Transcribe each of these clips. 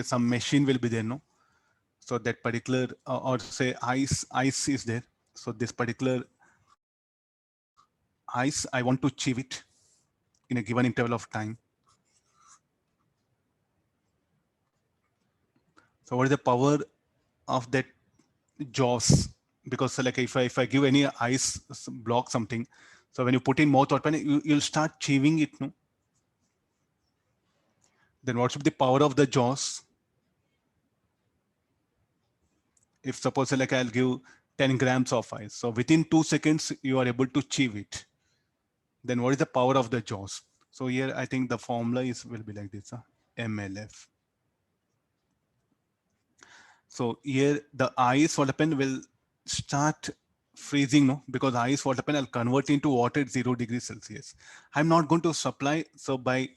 some machine will be there, no? So that particular, or say ice is there. So this particular ice, I want to achieve it in a given interval of time. So what is the power of that jaws? Because like if I give any ice block something, so when you put in mouth open, you'll start chewing it, no? Then what should be the power of the jaws? If suppose like I'll give 10 grams of ice, so within 2 seconds you are able to chew it. Then what is the power of the jaws? So here I think the formula is will be like this, MLF. So here the ice what happen will start freezing, no? Because ice what happen, I'll convert into water at 0 degrees Celsius. I'm not going to supply, so by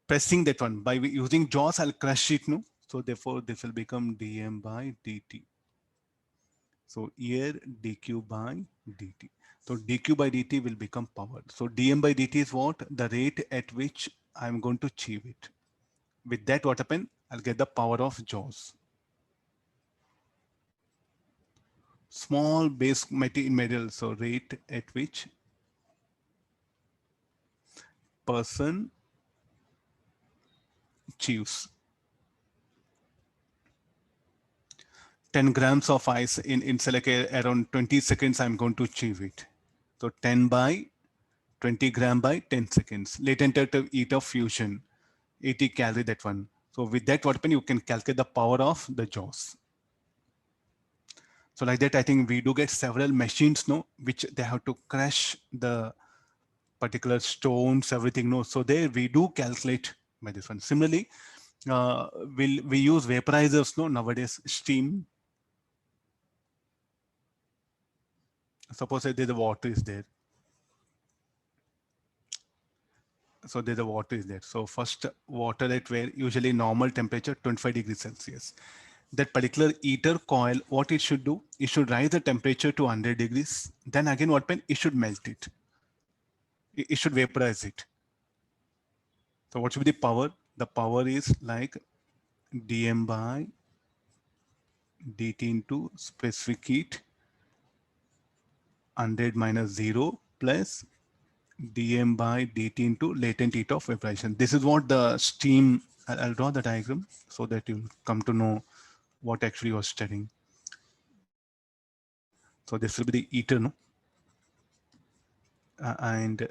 pressing that one, by using jaws, I'll crush it, no? So therefore this will become dm by dt. So here dq by dt. So dq by dt will become power. So dm by dt is what? The rate at which I'm going to achieve it. With that what happen? I'll get the power of jaws. Small base material, so rate at which person chews 10 grams of ice in say like around 20 seconds, I'm going to achieve it. So 10 by 20 gram by 10 seconds. Latent heat of fusion, 80 calorie, that one. So with that, what happen, you can calculate the power of the jaws. So like that, I think we do get several machines, no, which they have to crush the particular stones, everything, no. So there we do calculate by this one. Similarly, we use vaporizers, no, nowadays, steam. Suppose that the water is there. So there's the water is there. So first water at where usually normal temperature 25 degrees Celsius. That particular heater coil, what it should do, it should rise the temperature to 100 degrees. Then again what happen? It should melt it. It should vaporize it. So what should be the power? The power is like dm by dt into specific heat 100 minus 0 plus dm by dt into latent heat of evaporation. This is what the steam, I'll draw the diagram so that you'll come to know what actually you're studying. So this will be the heater, no? And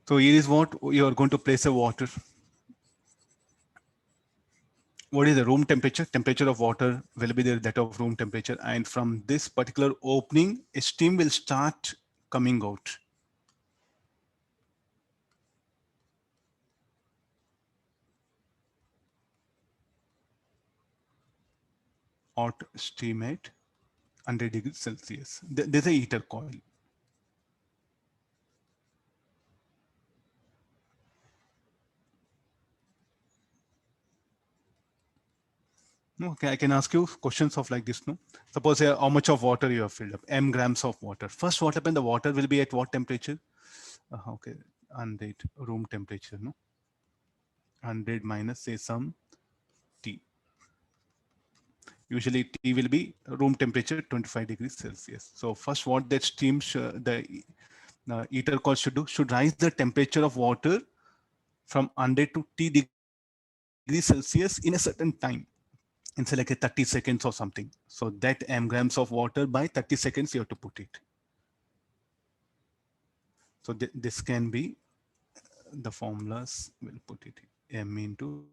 so here is what you are going to place a water. What is the room temperature? Temperature of water will be that of room temperature. And from this particular opening, a steam will start coming out. Hot steam at 100 degrees Celsius. There's a heater coil. Okay, I can ask you questions of like this, no? Suppose how much of water you have filled up, m grams of water. First, what happened? The water will be at what temperature? Okay, 100 room temperature, no? 100 minus say some T. Usually T will be room temperature 25 degrees Celsius. So first what that steam, the heater coil should do, should rise the temperature of water from 100 to T degrees Celsius in a certain time. In say like a 30 seconds or something. So that m grams of water by 30 seconds you have to put it. So this can be the formulas. We'll put it m into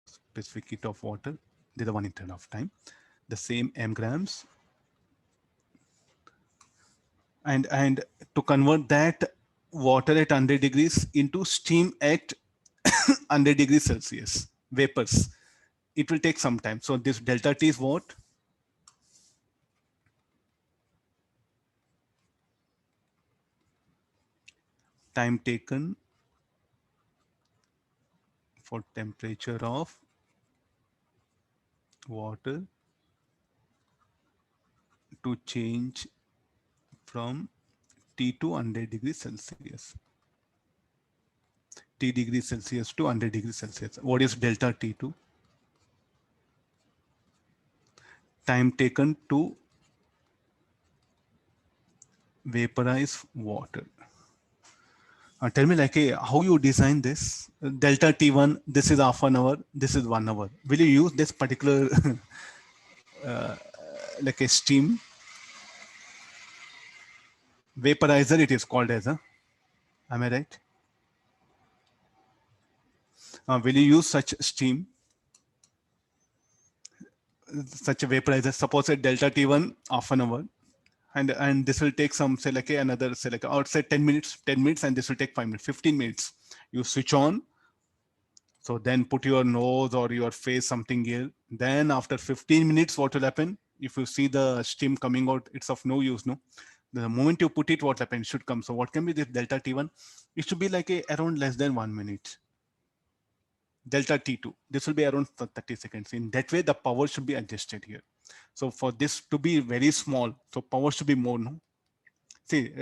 specific heat of water. This is the one interval of time. The same m grams, and to convert that water at 100 degrees into steam at 100 degrees Celsius vapors, it will take some time. So this delta T is what? Time taken for temperature of water to change from T to 100 degrees Celsius. T degrees Celsius to 100 degrees Celsius. What is delta T2? Time taken to vaporize water. Tell me like how you design this. Delta T1, this is half an hour, this is 1 hour. Will you use this particular like a steam vaporizer it is called as a, am I right? Will you use such steam, such a vaporizer, suppose at delta T1 half an hour, and this will take some say like another say like outside 10 minutes, and this will take 5 minutes, 15 minutes. You switch on, so then put your nose or your face something here. Then after 15 minutes, what will happen? If you see the steam coming out, it's of no use, no? The moment you put it, what happens? It should come. So what can be this delta T1? It should be like around less than 1 minute. Delta T2, this will be around 30 seconds. In that way, the power should be adjusted here. So for this to be very small, so power should be more, no? See,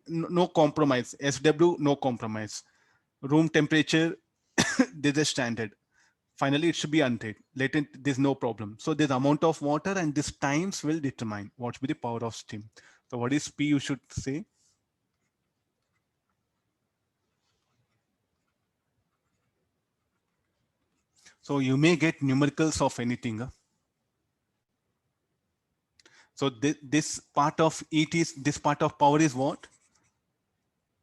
no compromise. SW, no compromise. Room temperature, this is standard. Finally, it should be untamed. Latent, there's no problem. So this amount of water and this times will determine what should be the power of steam. So what is P you should say? So you may get numericals of anything. So this part of it is, this part of power is what?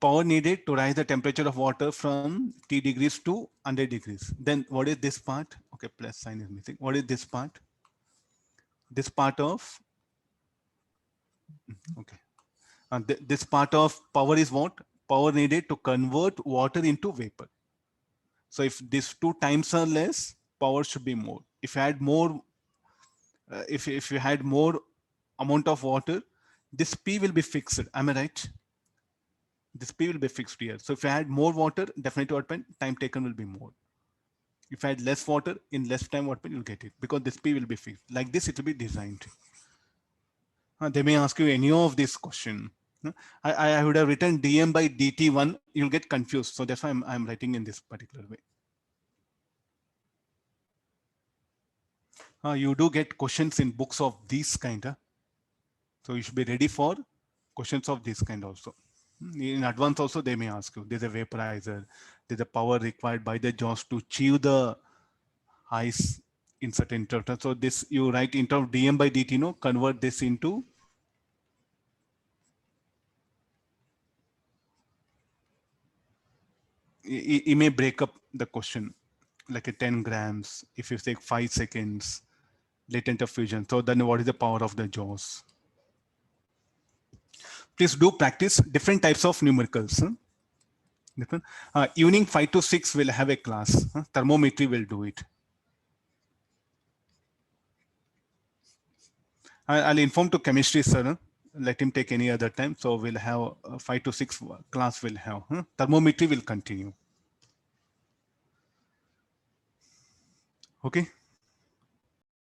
Power needed to rise the temperature of water from T degrees to 100 degrees. Then what is this part? Okay, plus sign is missing. What is this part? This part of, okay. This part of power is what? Power needed to convert water into vapor. So if these two times are less, power should be more. If you had more, if you had more amount of water, this P will be fixed. Am I right? This P will be fixed here. So if you add more water, definitely what time taken will be more. If I add less water, in less time what you'll get it, because this P will be fixed. Like this, it will be designed. They may ask you any of this question. I would have written dm by dt1, you'll get confused. So that's why I'm writing in this particular way. You do get questions in books of this kind. So you should be ready for questions of this kind also. In advance also, they may ask you, there's a vaporizer, there's a power required by the jaws to achieve the ice in certain interval. So this you write in terms of dm by dt, no, convert this into you may break up the question like a 10 grams. If you take 5 seconds latent of fusion, so then what is the power of the jaws? Please do practice different types of numericals. Evening 5 to 6 will have a class. Thermometry will do it. I'll inform to chemistry sir. Let him take any other time. So we'll have 5 to 6 class will have. Thermometry will continue. Okay.